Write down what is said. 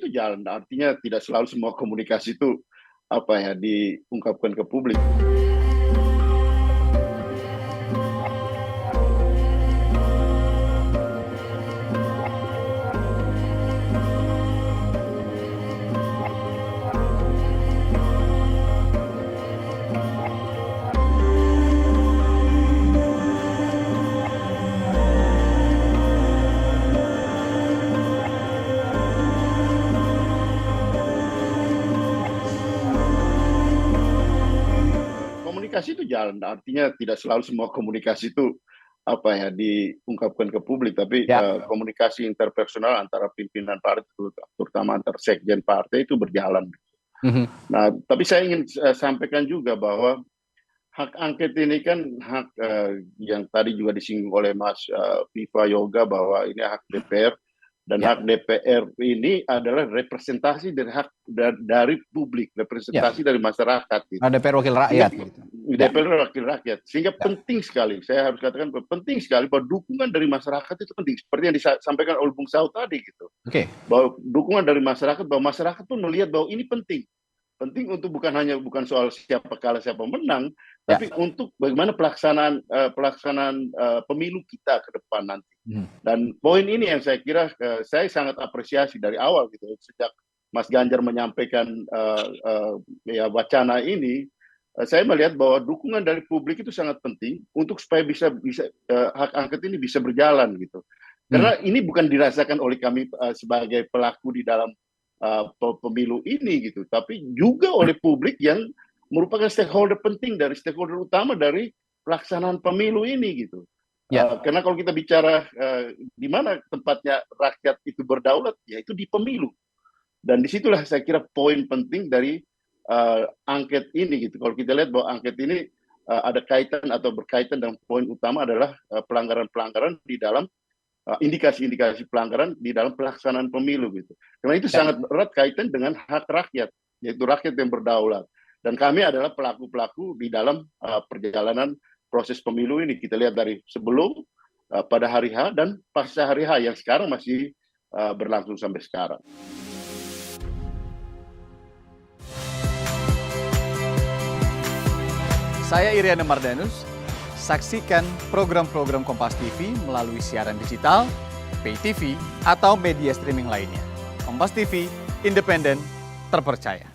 Itu jalan, artinya tidak selalu semua komunikasi itu, diungkapkan ke publik. Komunikasi itu jalan, artinya tidak selalu semua komunikasi itu diungkapkan ke publik, tapi Ya. komunikasi interpersonal antara pimpinan partai, terutama antar sekjen partai itu berjalan. Nah, tapi saya ingin sampaikan juga bahwa hak angket ini kan hak yang tadi juga disinggung oleh Mas Viva Yoga bahwa ini hak DPR. Dan Ya. hak DPR ini adalah representasi dari hak dari publik, representasi dari masyarakat. Gitu. DPR wakil rakyat. DPR wakil rakyat. Sehingga penting sekali, saya harus katakan penting sekali bahwa dukungan dari masyarakat itu penting. Seperti yang disampaikan oleh Bung Sao tadi gitu. Bahwa dukungan dari masyarakat, bahwa masyarakat pun melihat bahwa ini penting. Penting untuk bukan soal siapa kalah siapa menang, tapi untuk bagaimana pelaksanaan pemilu kita ke depan nanti. Dan poin ini yang saya kira saya sangat apresiasi dari awal gitu, sejak Mas Ganjar menyampaikan wacana ini, saya melihat bahwa dukungan dari publik itu sangat penting untuk supaya bisa hak angket ini bisa berjalan gitu. Karena ini bukan dirasakan oleh kami sebagai pelaku di dalam pemilu ini gitu, tapi juga oleh publik yang merupakan stakeholder penting stakeholder utama dari pelaksanaan pemilu ini gitu. Karena kalau kita bicara di mana tempatnya rakyat itu berdaulat, yaitu di pemilu. Dan disitulah saya kira poin penting dari angket ini gitu. Kalau kita lihat bahwa angket ini ada kaitan atau berkaitan dengan poin utama adalah pelanggaran-pelanggaran di dalam indikasi-indikasi pelanggaran di dalam pelaksanaan pemilu gitu. Karena itu sangat erat kaitan dengan hak rakyat, yaitu rakyat yang berdaulat. Dan kami adalah pelaku-pelaku di dalam perjalanan proses pemilu ini. Kita lihat dari sebelum, pada hari H, dan pasca hari H yang sekarang masih berlangsung sampai sekarang. Saya Iriana Mardanus. Saksikan program-program Kompas TV melalui siaran digital, pay TV, atau media streaming lainnya. Kompas TV, independen, terpercaya.